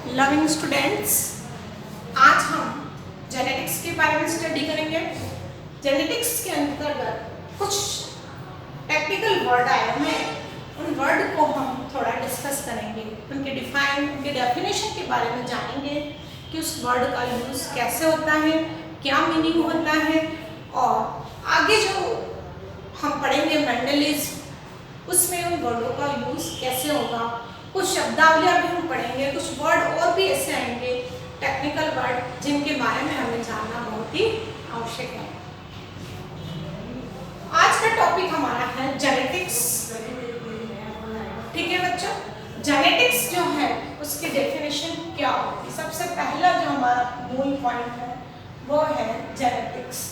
Loving students, आज हम genetics के बारे में स्टडी करेंगे। जेनेटिक्स के अंतर्गत कुछ टेक्निकल वर्ड आए हैं, उन वर्ड को हम थोड़ा डिस्कस करेंगे, उनके डेफिनेशन के बारे में जानेंगे कि उस वर्ड का यूज़ कैसे होता है, क्या मीनिंग होता है, और आगे जो हम पढ़ेंगे मेंडलिज्म, उसमें उन वर्डों का यूज़ कैसे होगा। कुछ शब्दावलियाँ भी हम पढ़ेंगे, कुछ वर्ड और भी ऐसे आएंगे टेक्निकल वर्ड जिनके बारे में हमें जानना बहुत ही आवश्यक है। आज का टॉपिक हमारा है जेनेटिक्स। ठीक है बच्चों, जेनेटिक्स जो है उसकी डेफिनेशन क्या होगी। सबसे पहला जो हमारा मूल पॉइंट है वो है जेनेटिक्स।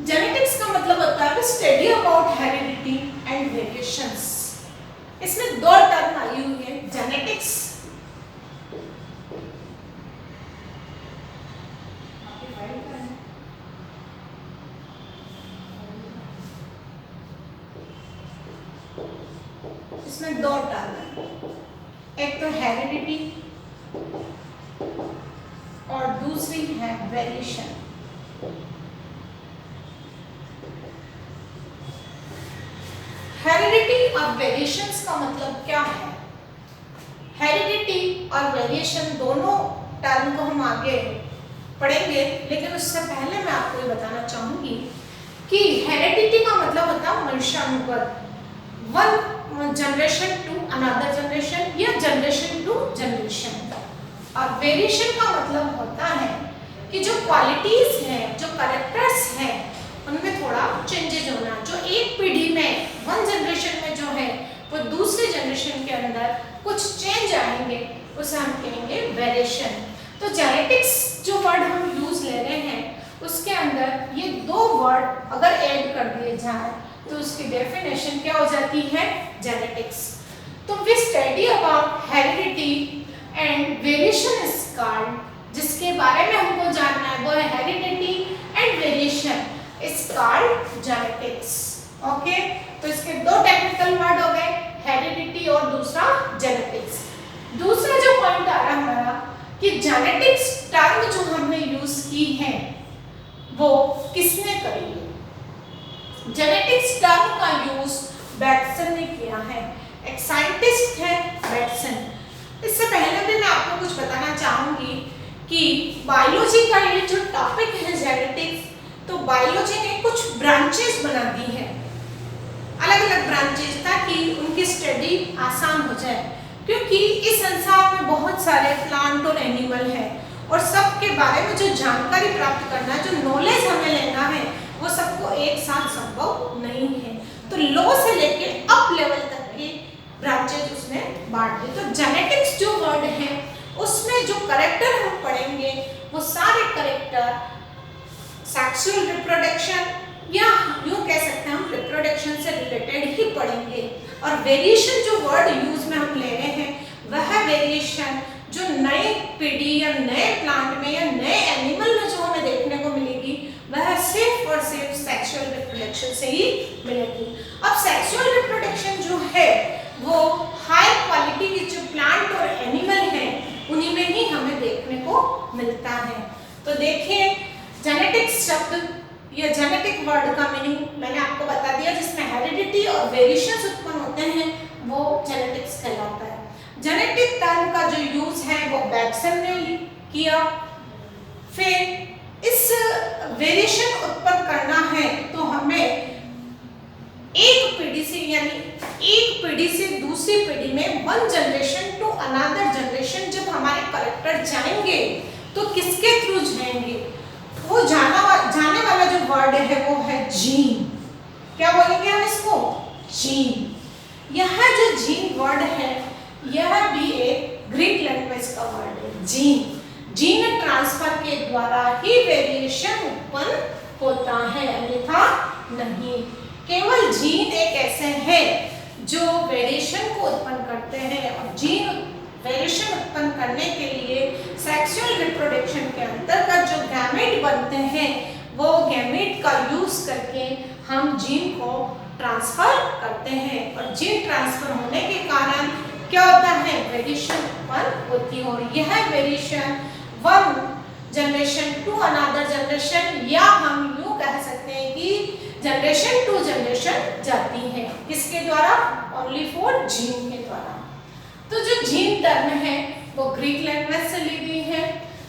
जेनेटिक्स का मतलब होता है study about heredity and variations. इसमें दो टर्म आई हुई है, जेनेटिक्स इसमें दो टर्म है, एक तो हेरिडिटी और दूसरी है वेरिएशन। हेरिडिटी और वेरिएशंस का मतलब क्या है। हेरिडिटी और वेरिएशन दोनों टर्म को हम आगे पढ़ेंगे, लेकिन उससे पहले मैं आपको ये बताना चाहूंगी कि हेरिडिटी का मतलब होता है वंशानुगत, one generation to another generation या जनरेशन टू जनरेशन। और वेरिएशन का मतलब होता है कि जो क्वालिटीज हैं, जो कैरेक्टर्स हैं, उनमें थोड़ा चेंजेज होना। जो एक पीढ़ी में, वन जनरेशन में जो है वो दूसरे जनरेशन के अंदर कुछ चेंज आएंगे, उसे हम कहेंगे वेरिएशन। तो जेनेटिक्स जो वर्ड हम यूज ले रहे हैं उसके अंदर ये दो वर्ड अगर ऐड कर दिए जाए तो उसकी डेफिनेशन क्या हो जाती है, जेनेटिक्स। तो we study about heredity and variation is called, जिसके बारे में हमको जानना है वो है heredity and variation is called genetics. Okay, तो इसके दो टेक्निकल वर्ड हो गए, हेरिडिटी और दूसरा जेनेटिक्स। दूसरा जो पॉइंट आ रहा है हमारा कि जेनेटिक्स टर्म जो हमने यूज की है वो किसने करी है। जेनेटिक्स टर्म का यूज बैटसन ने किया है, एक साइंटिस्ट है बैटसन। इससे पहले भी मैं आपको कुछ बताना चाहूंगी कि बायोलॉजी का ये जो टॉपिक है जेनेटिक्स, तो बायोलॉजी ने कुछ ब्रांचेस बना दी है, अलग अलग ब्रांचेस, ताकि उनकी स्टडी आसान हो जाए। क्योंकि इस संसार में बहुत सारे प्लांट और एनिमल हैं और सबके बारे में जो जानकारी प्राप्त करना है, जो नॉलेज हमें लेना है, वो सबको एक साथ संभव नहीं है। तो लो से लेके अप लेवल तक की ब्रांचेज उसमें बांट दी। तो जेनेटिक्स जो वर्ड है उसमें जो करेक्टर हम पढ़ेंगे वो सारे करेक्टर सेक्सुअल रिप्रोडक्शन या यूं कह सकते हैं हम रिप्रोडक्शन से रिलेटेड ही पढ़ेंगे। और वेरिएशन जो वर्ड यूज में हम ले रहे हैं वह वेरिएशन जो नई पीढ़ी या नए प्लांट में या नए एनिमल में जो हमें देखने को मिलेगी वह सिर्फ और सिर्फ सेक्सुअल रिप्रोडक्शन से ही मिलेगी। अब सेक्सुअल रिप्रोडक्शन जो है वो हाई क्वालिटी की जो प्लांट और एनिमल है उन्हीं में ही हमें देखने को मिलता है। तो देखिए, जेनेटिक्स शब्द या जेनेटिक वर्ड का मीनिंग मैंने आपको बता दिया, जिसमें हेरिडिटी और वेरिएशंस उत्पन्न होते हैं वो जेनेटिक्स कहलाता है। जेनेटिक टर्म का जो यूज है वो बैटसन ने किया। फिर इस वेरिएशन उत्पन्न करना है तो हमें एक पीढ़ी से, यानी एक पीढ़ी से दूसरी पीढ़ी में, one generation to another generation, जब हमारे कैरेक्टर जाएंगे तो किसके थ्रू जाएंगे, वो जाने वाला जो वर्ड है वो है जीन। क्या बोलेंगे हम इसको, जीन। यह जो जीन वर्ड है यह भी एक ग्रीक लैंग्वेज का वर्ड है, जीन। जीन ट्रांसफर के द्वारा ही वेरिएशन उत्पन्न होता है, अन्यथा नहीं। केवल जीन एक ऐसे हैं जो वेरिएशन को उत्पन्न करते हैं, और जीन वेरिएशन उत्पन्न करने के लिए सेक्सुअल रिप्रोडक्शन के अंतर्गत जो गैमेट बनते हैं वो गैमेट का यूज करके हम जीन को ट्रांसफर करते हैं। और जीन ट्रांसफर होने के कारण क्या होता है, वेरिएशन उत्पन्न होती हो। यह variation one generation to another generation, या हम यूं कह सकते हैं कि जनरेशन टू जनरेशन जाती है। किसके द्वारा? ओनली फॉर जीन के द्वारा। तो जो जीन टर्म है वो ग्रीक लैंग्वेज से ली गई है।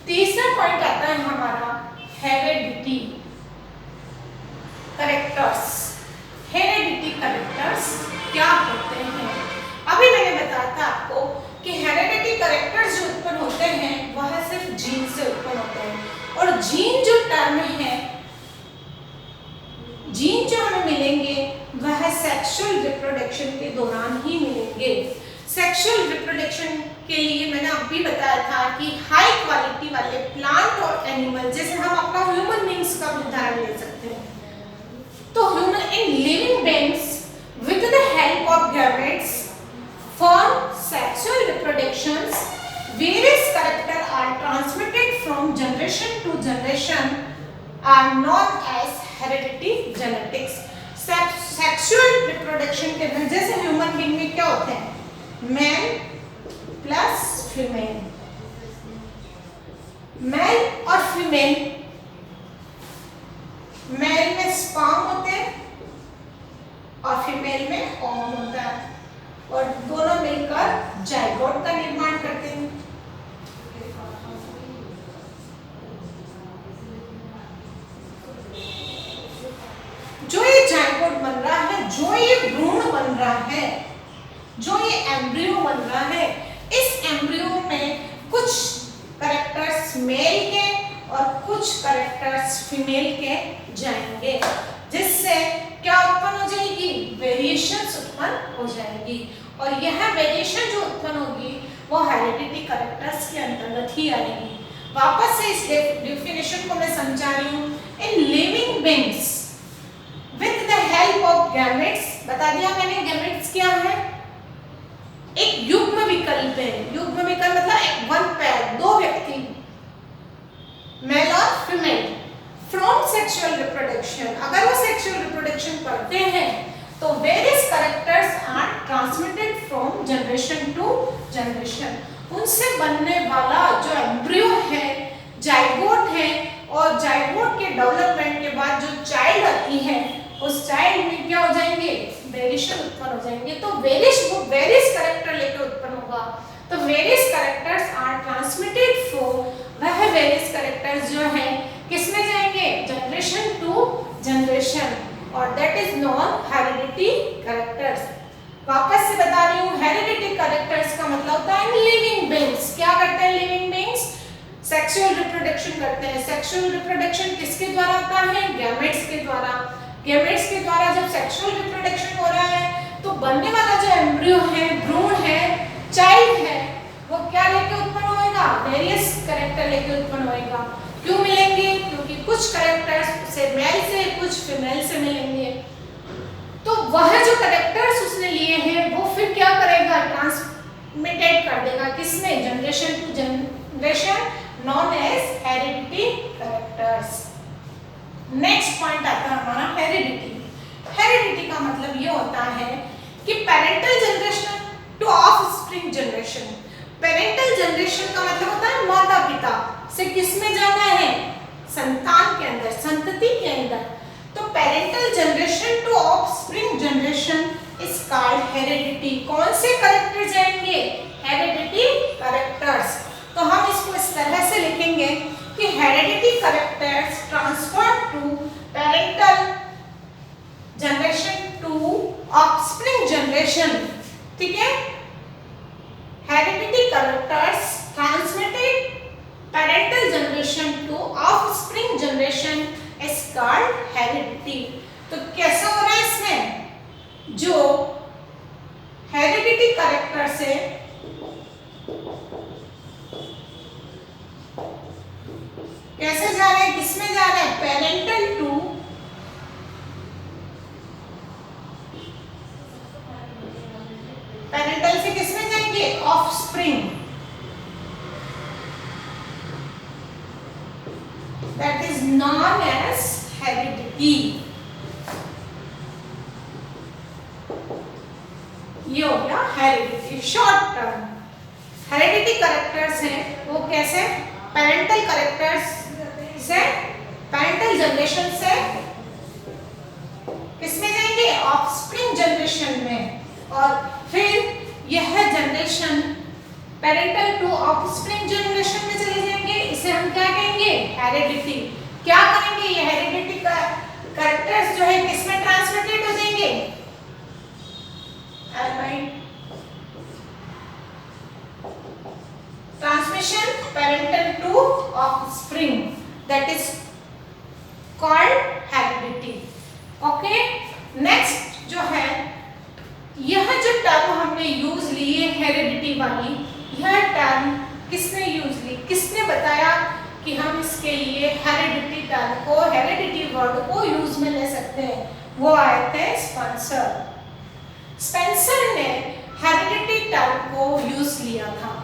तीसरा पॉइंट आता है हमारा हेरेडिटी कैरेक्टर्स। हेरेडिटी कैरेक्टर्स क्या होते हैं? अभी मैंने बताया था आपको कि हेरेडिटी कैरेक्टर्स जो उत्पन्न होते हैं वह सिर्फ जीन से उत्पन्न होते हैं। और जीन जो टर्म है, जीन जो हमें मिलेंगे वह सेक्सुअल रिप्रोडक्शन के दौरान ही मिलेंगे। सेक्सुअल रिप्रोडक्शन के लिए मैंने अभी बताया था कि हाई क्वालिटी वाले प्लांट और एनिमल, जैसे हम अपना ह्यूमन बींग्स का उदाहरण ले सकते हैं, तो human in living beings with the help of gametes form sexual reproductions. Various characters are transmitted from generation to generation are known as hereditary genetics. Sexual reproduction के अंदर जैसे ह्यूमन बींग में क्या होते हैं? मेल प्लस फीमेल, मेल और female, mail में sperm होते हैं और फीमेल में ओवम होता है, और दोनों मिलकर जाइगोट का निर्माण करते हैं। जो ये जाइगोट बन रहा है, जो ये भ्रूण बन रहा है, जो ये एम्ब्रियो बन रहा है, इस एम्ब्रियो में कुछ कैरेक्टर्स मेल के और कुछ कैरेक्टर्स फीमेल के जाएंगे, जिससे क्या उत्पन्न हो जाएगी? वेरिएशंस उत्पन्न हो जाएगी। और यह वेरिएशन जो उत्पन्न होगी वो हेरेडिटी कैरेक्टर्स के अंतर्गत ही आएगी। वापस से इस डेफिनेशन को मैं समझा रही हूँ। In living beings with the help of gametes, बता दिया मैंने गैमेट्स क्या है? एक युग्म विकल्प है। युग्म विकल्प मतलब वन पेयर, दो व्यक्ति, मेल और फीमेल, फ्रॉम सेक्सुअल रिप्रोडक्शन। अगर वो सेक्सुअल रिप्रोडक्शन करते हैं तो various characters are transmitted from generation to generation. उनसे बनने वाला जो एम्ब्रियो है, जाइगोट है, और जाइगोट के डेवलपमेंट के बाद जो चाइल्ड आती है, उस चाइल्ड में क्या हो जाएंगे? वेरिएशन उत्पन्न हो जाएंगे। तो वेरियस कैरेक्टर लेकर उत्पन्न होगा। तो various characters are transmitted from, वह वेरियस कैरेक्टर्स जो है किसमें जाएंगे? जनरेशन टू जनरेशन, और that is non heredity characters. वापस से बता रही हूँ, हेरेडिटी कैरेक्टर्स का मतलब होता है लिविंग बींग्स। क्या करते हैं लिविंग बींग्स? सेक्सुअल रिप्रोडक्शन करते हैं। सेक्सुअल रिप्रोडक्शन किसके द्वारा होता है? गैमेट्स के द्वारा। गैमेट्स के द्वारा जब सेक्सुअल रिप्रोडक्शन हो रहा है तो बनने वाला जो एम्ब्रियो है, भ्रूण है, चाइल्ड है, वो क्या लेके उत्पन्न होएगा? वेरियस कैरेक्टर लेके उत्पन्न होएगा। क्यों मिलेंगे? क्योंकि कुछ कैरेक्टर्स से मेल से, कुछ फीमेल से मिलेंगे। तो वह जो कैरेक्टर्स उसने लिए हैं वो फिर क्या करेगा? ट्रांसमिटेड कर देगा किसमें? Generation to generation, non as heredity characters. Next point आता है हमारा हेरेडिटी। हेरेडिटी का मतलब ये होता है कि parental generation to offspring generation. Parental generation का मतलब होता है माता पिता से किसमें जाना है? संतान के अंदर, संतति के अंदर। तो parental generation to offspring generation is called heredity. कौन से कैरेक्टर जाएंगे? Heredity characters. तो हम इसको इस तरह से लिखेंगे कि heredity characters transfer to parental generation to offspring generation. ठीक है? Heredity characters transmitted parental generation to offspring generation is called heredity. तो कैसा हो रहा है इसमें? जो हेरेडिटी कैरेक्टर से कैसे जा रहे हैं? किसमें जा रहे हैं? पेरेंटल टू पेरेंटल से किसमें जाएंगे? Offspring. That is known as heredity. ये हो गया heredity. Short term heredity characters हैं वो कैसे, पेरेंटल कैरेक्टर्स से, पेरेंटल जनरेशन से किसमें जाएंगे, ऑफस्प्रिंग जनरेशन में, और फिर यह generation parental to offspring generation में चले जाएंगे। इसे हम क्या कहेंगे, हेरिडिटी। क्या करेंगे, ये हेरिडिटी का कैरेक्टर्स जो है किसमें ट्रांसमिटेड हो जाएंगे, transmission parental to offspring, that is called heredity. Okay, next जो है, यह जो टर्म हमने यूज ली है हेरिडिटी वाली, यह टर्म किसने यूज ली, किसने बताया कि हम इसके लिए हेरिडिटी टर्म को, हेरिडिटी वर्ड को यूज में ले सकते हैं, वो आए थे स्पेंसर। स्पेंसर ने हेरिडिटी टर्म को यूज लिया था।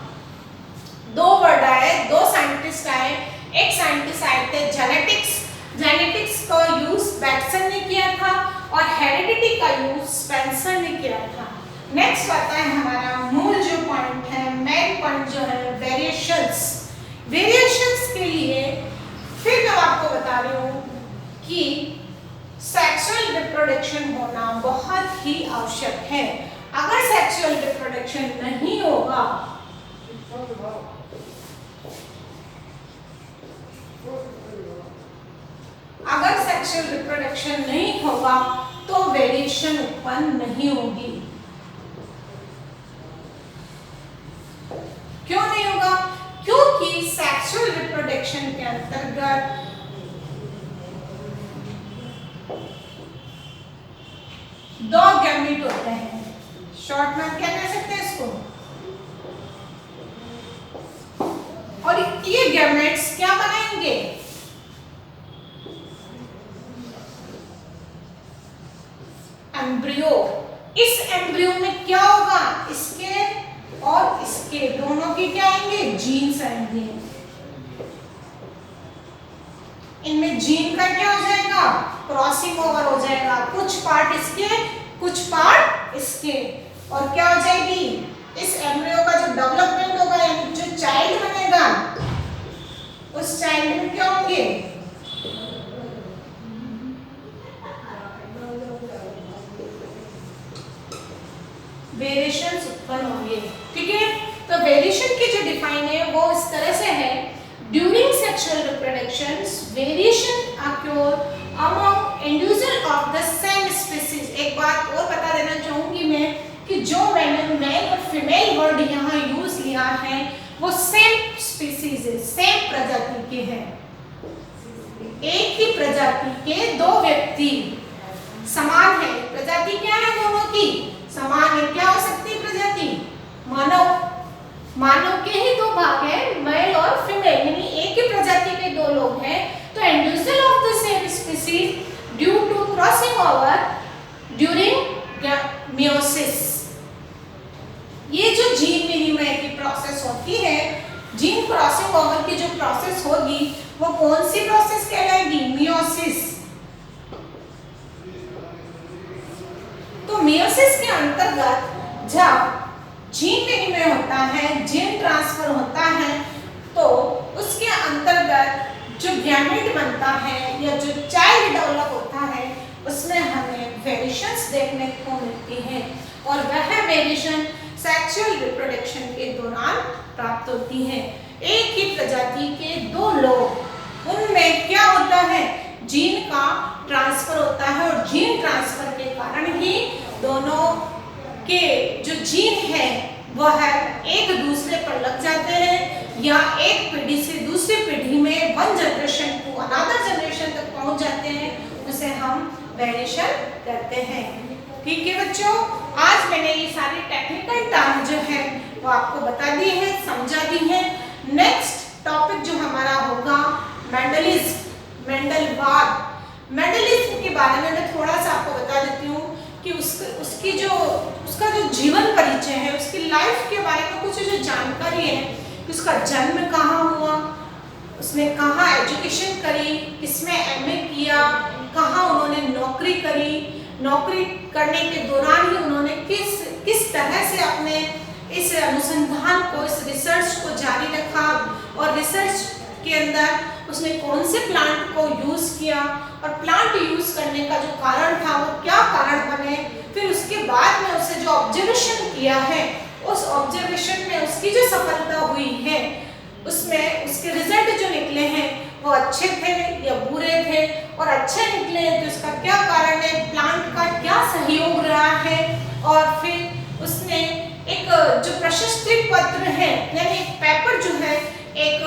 दो वर्ड आए, दो साइंटिस्ट आए, एक साइंटिस्ट आए थे जेनेटिक्स का यूज बैटसन ने किया था और हेरिडिटी का यूज स्पेंसर ने किया था। नेक्स्ट आता है हमारा मूल जो पॉइंट है, मेन पॉइंट जो है, वेरिएशंस। वेरिएशंस के लिए फिर मैं आपको बता रही हूँ कि सेक्सुअल रिप्रोडक्शन होना बहुत ही आवश्यक है। अगर सेक्सुअल रिप्रोडक्शन नहीं होगा, अगर सेक्सुअल रिप्रोडक्शन नहीं होगा तो वेरिएशन उत्पन्न नहीं होगी। क्यों नहीं होगा, क्योंकि सेक्सुअल रिप्रोडक्शन के अंतर्गत दो गैमेट होते हैं। शॉर्ट में क्या कह सकते हैं इसको, और ये गैमेट्स क्या बनाएंगे, एम्ब्रियो। इस एम्ब्रियो में क्या होगा, इसके और इसके दोनों के क्या आएंगे, जीन्स आएंगे। इनमें जीन का क्या हो जाएगा, क्रॉसिंग ओवर हो जाएगा, कुछ पार्ट इसके कुछ पार्ट इसके, और क्या हो जाएगी, इस एम्ब्रियो का जो डेवलपमेंट होगा, यानी जो चाइल्ड बनेगा, उस चाइल्ड में क्या होंगे, वेरिएशंस उत्पन्न होंगे। ठीक है, तो वेरिएशन की जो डिफाइन है वो इस तरह से है, during sexual reproductions variation acquire among individual of the same species. एक बात और बता देना चाहूंगी मैं कि जो मैंने मेल और फीमेल वर्ड यहाँ यूज लिया है वो सेम स्पीसीज है, सेम प्रजाति के हैं। एक ही प्रजाति के दो व्यक्ति समान है, प्रजाति क्या है दोनों की, समान है। क्या हो सकती है प्रजाति, मानव के ही दो भाग है, मेल और फीमेल, यानी एक ही प्रजाति के दो लोग हैं। तो individual of the same species due to crossing over during meiosis. ये जो जीन विनिमय की प्रोसेस होती है, जीन क्रॉसिंग ओवर की जो प्रोसेस होगी वो कौन सी प्रोसेस कहलाएगी, मियोसिस। तो मियोसिस के अंतर्गत जब जीन विनिमय होता है, जीन ट्रांसफर होता है, तो उसके अंतर्गत जो गैमेट बनता है या जो चाइल्ड डेवलप होता है उसमें हमें वेरिएशंस देखने को मिलती है, और वह वेरिएशन सेक्सुअल रिप्रोडक्शन के दौरान प्राप्त होती है। एक ही प्रजाति के दो लोग, उनमें क्या होता है, जीन का ट्रांसफर होता है, और जीन ट्रांसफर के कारण ही दोनों के जो जीन है वह एक दूसरे पर लग जाते हैं, या एक पीढ़ी से दूसरी पीढ़ी में, one generation to another generation तक पहुंच जाते हैं, उसे हम वेरिएशन कहते हैं। ठीक है बच्चों, आज मैंने ये सारी टेक्निकल टर्म जो है वो आपको बता दी है, समझा दी है। नेक्स्ट टॉपिक जो हमारा होगा मेंडलिज्म, मेंडलवाद। मेंडलिज्म के बारे में मैं थोड़ा सा आपको बता देती हूँ कि उसका जो जीवन परिचय है, उसकी लाइफ के बारे में कुछ जो जानकारी है, कि उसका जन्म कहाँ हुआ, उसने कहाँ एजुकेशन करी, किसमें एमए किया, कहाँ उन्होंने नौकरी करी, नौकरी करने के दौरान ही उन्होंने किस तरह से अपने इस अनुसंधान को, इस रिसर्च को जारी रखा और रिसर्च के अंदर उसने कौन से प्लांट को यूज किया और प्लांट यूज करने का जो कारण था वो क्या कारण बने, फिर उसके बाद में उसने जो ऑब्जर्वेशन किया है उस ऑब्जर्वेशन में उसकी जो सफलता हुई है उसमें उसके रिजल्ट जो निकले हैं वो अच्छे थे या बुरे थे, और अच्छे निकले हैं तो इसका क्या कारण है, प्लांट का क्या सहयोग रहा है। और फिर उसने एक जो प्रशस्ति पत्र है यानी एक पेपर जो है एक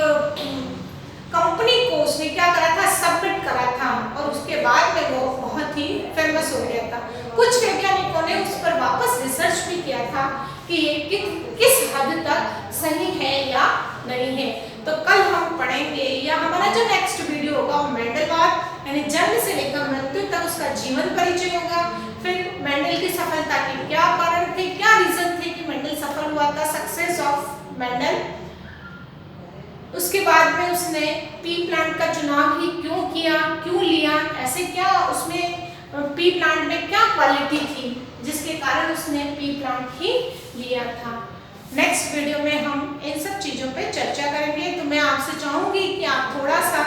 कंपनी को उसने क्या करा था, सबमिट करा था, और उसके बाद में वो बहुत ही फेमस हो गया था। कुछ वैज्ञानिकों ने उस पर वापस रिसर्च भी किया था कि ये किस हद तक सही है या नहीं है। तो कल हम पढ़ेंगे या हमारा जो नेक्स्ट वीडियो होगा वो मेंडलवाद यानी जन्म से लेकर मृत्यु तक उसका जीवन परिचय होगा। फिर मेंडल की सफलता के क्या कारण थे, क्या रीजन थे कि मेंडल सफल हुआ था, सक्सेस ऑफ मेंडल। उसके बाद में उसने पी प्लांट का चुनाव ही क्यों किया, क्यों लिया, ऐसे क्या उसमें पी प्लांट में क्या क्वालिटी थी जिसके कारण उसने पी प्लांट ही लिया था। नेक्स्ट वीडियो में हम इन सब चीज़ों पे चर्चा करेंगे। तो मैं आपसे चाहूँगी कि आप थोड़ा सा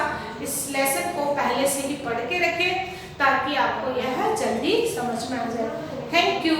इस लेसन को पहले से ही पढ़ के रखें ताकि आपको यह जल्दी समझ में आ जाए। Thank you.